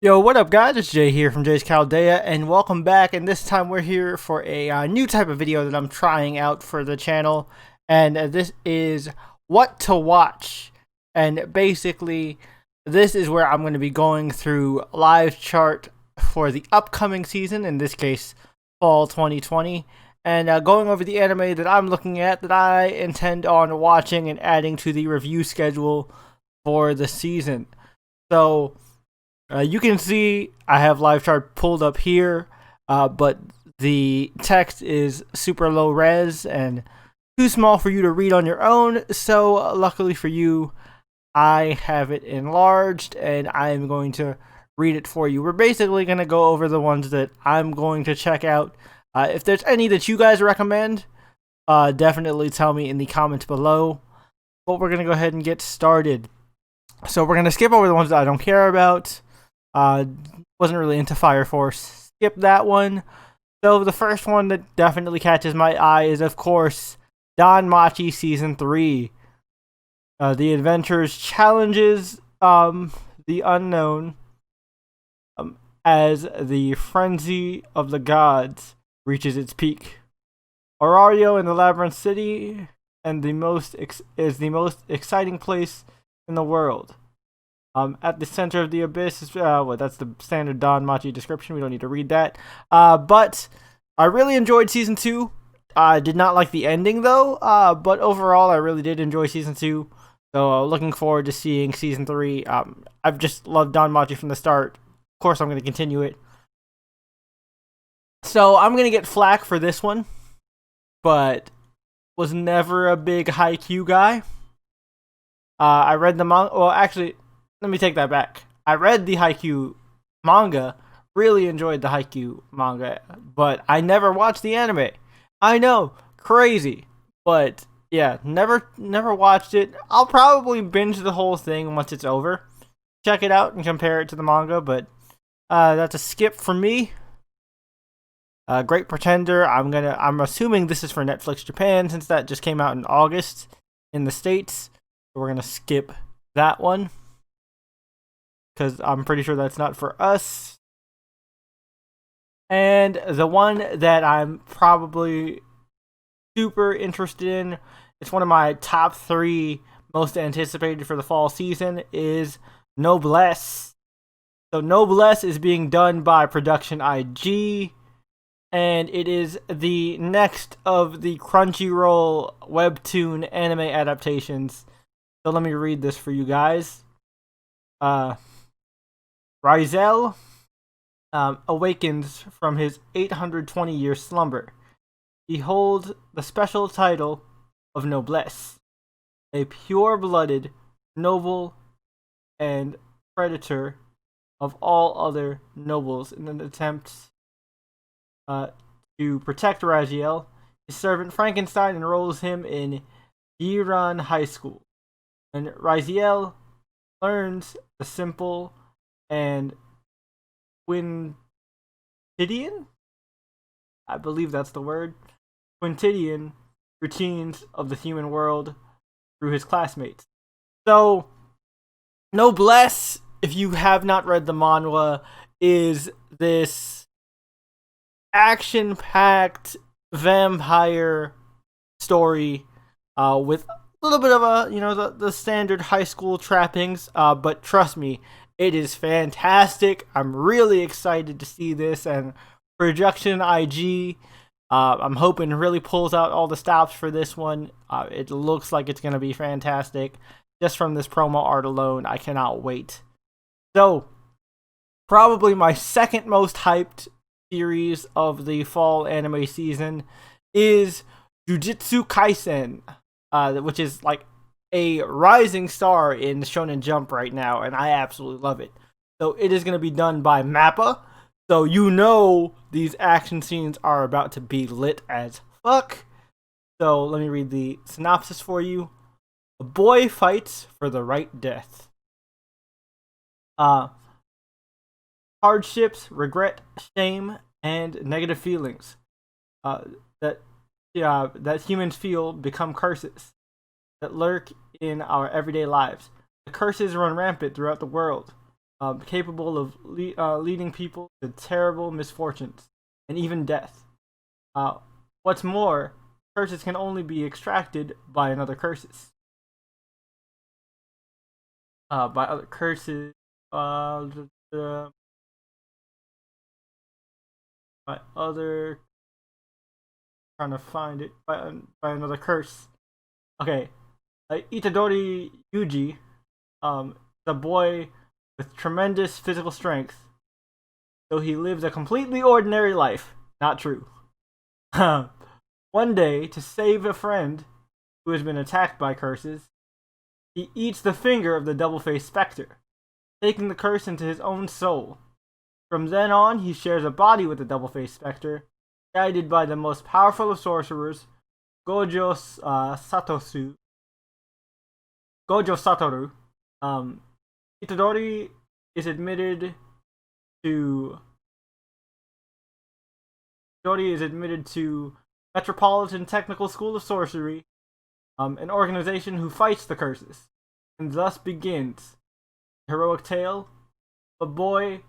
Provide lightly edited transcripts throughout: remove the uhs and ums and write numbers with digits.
Yo, what up, guys? It's Jay here from Jay's Chaldea, and welcome back. And this time we're here for a new type of video that I'm trying out for the channel, and this is what to watch. And basically, this is where I'm going to be going through live chart for the upcoming season, in this case, fall 2020, and going over the anime that I'm looking at that I intend on watching and adding to the review schedule for the season. So you can see I have live chart pulled up here, but the text is super low res and too small for you to read on your own. So luckily for you, I have it enlarged and I am going to read it for you. We're basically going to go over the ones that I'm going to check out. If there's any that you guys recommend, definitely tell me in the comments below. But we're going to go ahead and get started. So we're going to skip over the ones that I don't care about. Wasn't really into Fire Force. Skip that one. So the first one that definitely catches my eye is, of course, DanMachi Season 3. The adventures challenges the unknown as the frenzy of the gods reaches its peak. Aurario in the Labyrinth City and is the most exciting place in the world. At the center of the abyss is that's the standard DanMachi description. We don't need to read that. But I really enjoyed season 2. I did not like the ending though. But overall, I really did enjoy season 2. So looking forward to seeing season 3. I've just loved DanMachi from the start. Of course, I'm going to continue it. So I'm going to get flack for this one, but was never a big Haikyuu guy. I read the manga. Well, actually, let me take that back. I read the Haikyuu manga, really enjoyed the Haikyuu manga, but I never watched the anime. I know, crazy, but yeah, never watched it. I'll probably binge the whole thing once it's over. Check it out and compare it to the manga, but that's a skip for me. Great Pretender. I'm assuming this is for Netflix Japan since that just came out in August in the States. So we're gonna skip that one, because I'm pretty sure that's not for us. And the one that I'm probably super interested in, it's one of my top 3 most anticipated for the fall season, is Noblesse. So Noblesse is being done by Production IG, and it is the next of the Crunchyroll webtoon anime adaptations. So let me read this for you guys. Rizel awakens from his 820-year slumber. He holds the special title of Noblesse, a pure-blooded, noble, and predator of all other nobles in an attempt to protect Raziel. His servant Frankenstein enrolls him in Giran High School, and Raziel learns the simple and quintidian, I believe that's the word, quintidian routines of the human world through his classmates. So, Noblesse, if you have not read the manhwa, is this action-packed vampire story with a little bit of the standard high school trappings, but trust me, it is fantastic. I'm really excited to see this, and Production IG, I'm hoping really pulls out all the stops for this one. It looks like it's going to be fantastic. Just from this promo art alone, I cannot wait. So, probably my second most hyped series of the fall anime season is Jujutsu Kaisen, which is like a rising star in Shonen Jump right now, and I absolutely love it. So it is going to be done by MAPPA, so you know these action scenes are about to be lit as fuck. So let me read the synopsis for you. A boy fights for the right death. Hardships, regret, shame, and negative feelings that humans feel become curses that lurk in our everyday lives. The curses run rampant throughout the world. capable of leading people to terrible misfortunes and even death. What's more, curses can only be extracted by another curses. By other curses, by other, trying to find it, by another curse. Okay, Itadori Yuji, the boy with tremendous physical strength, though he lives a completely ordinary life. Not true. One day, to save a friend who has been attacked by curses, he eats the finger of the double-faced specter, taking the curse into his own soul. From then on, he shares a body with the double-faced specter, guided by the most powerful of sorcerers, Gojo Satoru. Itadori is admitted to Metropolitan Technical School of Sorcery, an organization who fights the curses, and thus begins the heroic tale of a boy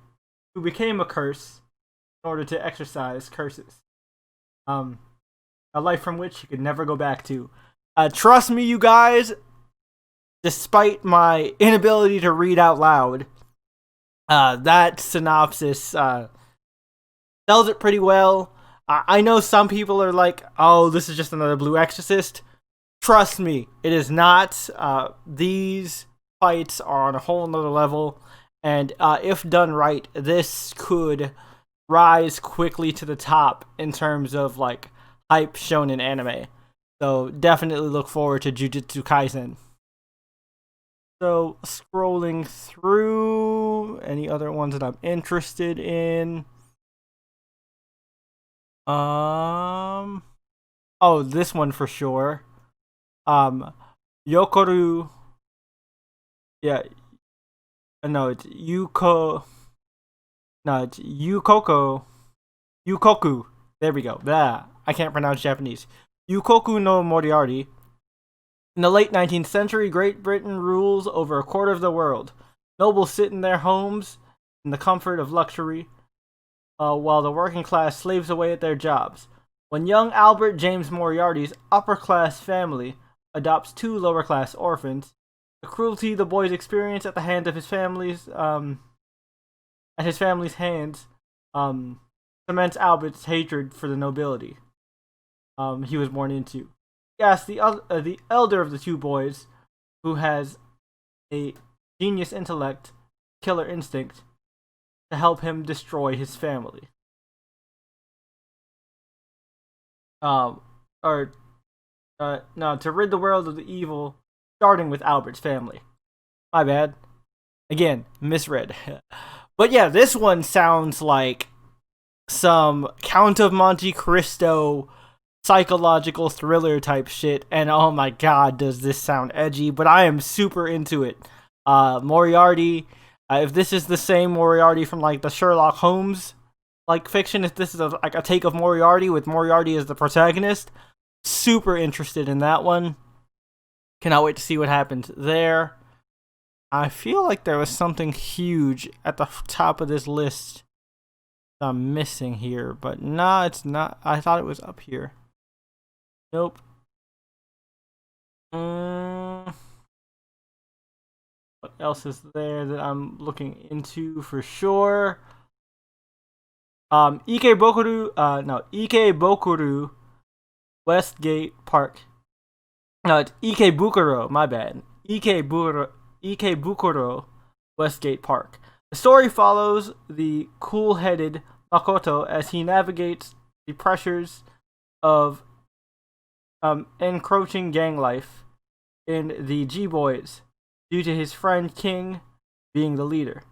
who became a curse in order to exercise curses. A life from which he could never go back to. Trust me, you guys, despite my inability to read out loud, that synopsis sells it pretty well. I know some people are like, oh, this is just another Blue Exorcist. Trust me, it is not. These fights are on a whole nother level, and if done right, this could rise quickly to the top in terms of like hype shonen anime. So definitely look forward to Jujutsu Kaisen. So scrolling through any other ones that I'm interested in. Oh, this one for sure. Yokoru. Yeah. No, it's Yuko. No, it's Yukoku. There we go. Blah. I can't pronounce Japanese. Yukoku no Moriarty. In the late 19th century, Great Britain rules over a quarter of the world. Nobles sit in their homes in the comfort of luxury, while the working class slaves away at their jobs. When young Albert James Moriarty's upper-class family adopts two lower-class orphans, the cruelty the boys experience at the hands of his family's hands cements Albert's hatred for the nobility he was born into. He asks the elder of the two boys, who has a genius intellect, killer instinct, to help him destroy his family. To rid the world of the evil, starting with Albert's family. My bad. Again, misread. But yeah, this one sounds like some Count of Monte Cristo psychological thriller type shit, and oh my god, does this sound edgy, but I am super into it. Moriarty, if this is the same Moriarty from like the Sherlock Holmes like fiction, if this is like a take of Moriarty with Moriarty as the protagonist, super interested in that one. Cannot wait to see what happens there. I feel like there was something huge at the top of this list that I'm missing here, but nah, it's not. I thought it was up here. Nope. What else is there that I'm looking into for sure? Ikebukuro Westgate Park. No, it's Ikebukuro, my bad. Ikebukuro Westgate Park. The story follows the cool-headed Makoto as he navigates the pressures of encroaching gang life in the G-Boys due to his friend King being the leader.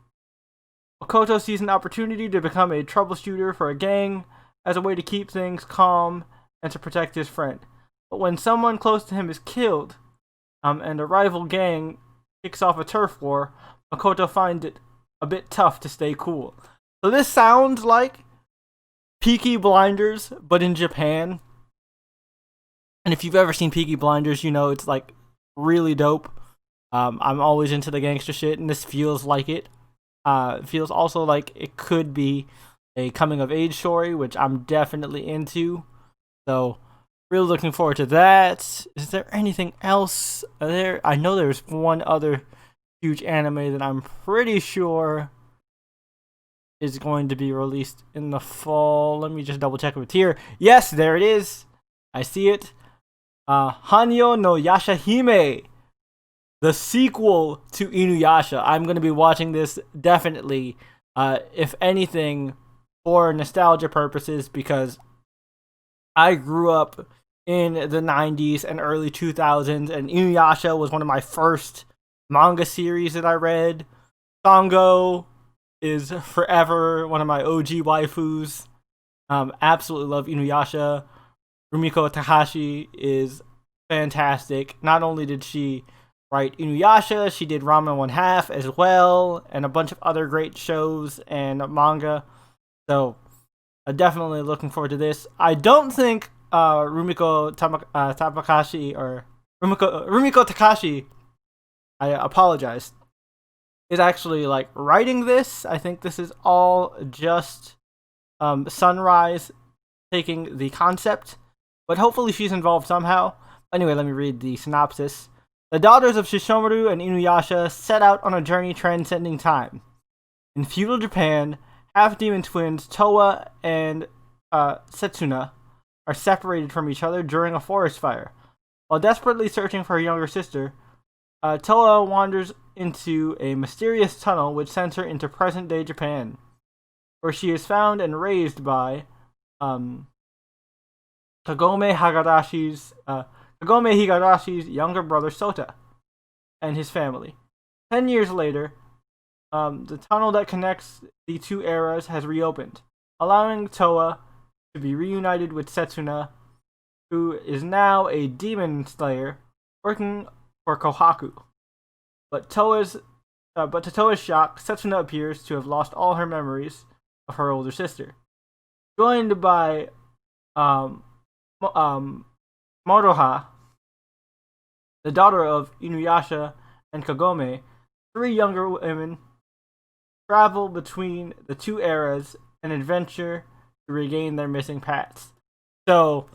Makoto sees an opportunity to become a troubleshooter for a gang as a way to keep things calm and to protect his friend. But when someone close to him is killed, and a rival gang kicks off a turf war, Makoto finds it a bit tough to stay cool. So this sounds like Peaky Blinders, but in Japan. And if you've ever seen Peaky Blinders, you know it's like really dope. I'm always into the gangster shit, and this feels like it. It feels also like it could be a coming of age story, which I'm definitely into. So, really looking forward to that. Is there anything else there? I know there's one other huge anime that I'm pretty sure is going to be released in the fall. Let me just double check if it's here. Yes, there it is. I see it. Hanyo no Yashahime, the sequel to Inuyasha. I'm going to be watching this definitely, if anything, for nostalgia purposes, because I grew up in the 90s and early 2000s, and Inuyasha was one of my first manga series that I read. Sango is forever one of my OG waifus. Absolutely love Inuyasha. Rumiko Takahashi is fantastic. Not only did she write Inuyasha, she did Ranma 1/2 as well, and a bunch of other great shows and manga. So, definitely looking forward to this. I don't think Rumiko Takahashi or Rumiko Takahashi, I apologize, is actually like writing this. I think this is all just Sunrise taking the concept, but hopefully she's involved somehow. Anyway, let me read the synopsis. The daughters of Shishomaru and Inuyasha set out on a journey transcending time. In feudal Japan, half-demon twins Towa and Setsuna are separated from each other during a forest fire. While desperately searching for her younger sister, Towa wanders into a mysterious tunnel which sends her into present-day Japan, where she is found and raised by Kagome Higarashi's younger brother Sota and his family. 10 years later, the tunnel that connects the two eras has reopened, allowing Towa to be reunited with Setsuna, who is now a demon slayer working for Kohaku. But to Towa's shock, Setsuna appears to have lost all her memories of her older sister. Joined by Moroha, the daughter of Inuyasha and Kagome, 3 younger women travel between the two eras and adventure to regain their missing paths. So,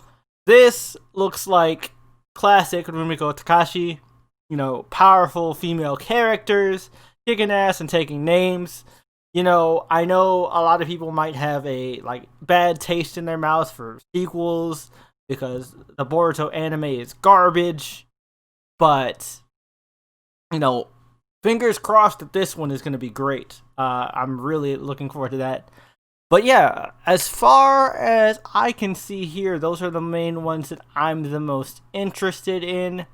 this looks like classic Rumiko Takahashi. You know, powerful female characters, kicking ass and taking names. You know, I know a lot of people might have a bad taste in their mouths for sequels because the Boruto anime is garbage, but you know, fingers crossed that this one is going to be great. I'm really looking forward to that. But yeah, as far as I can see here, those are the main ones that I'm the most interested in.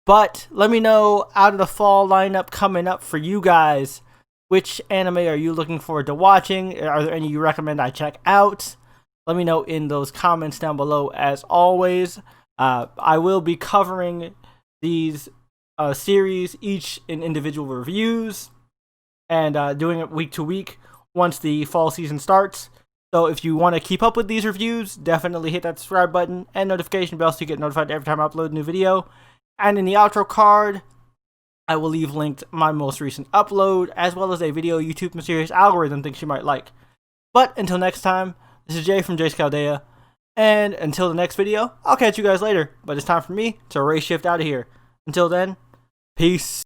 But let me know, out of the fall lineup coming up for you guys, which anime are you looking forward to watching? Are there any you recommend I check out? Let me know in those comments down below. As always, I will be covering these series each in individual reviews and doing it week to week once the fall season starts. So if you want to keep up with these reviews, definitely hit that subscribe button and notification bell so you get notified every time I upload a new video. And in the outro card, I will leave linked my most recent upload, as well as a video YouTube Mysterious Algorithm thinks you might like. But until next time, this is Jay from Jay's Chaldea, and until the next video, I'll catch you guys later. But it's time for me to race shift out of here. Until then, peace.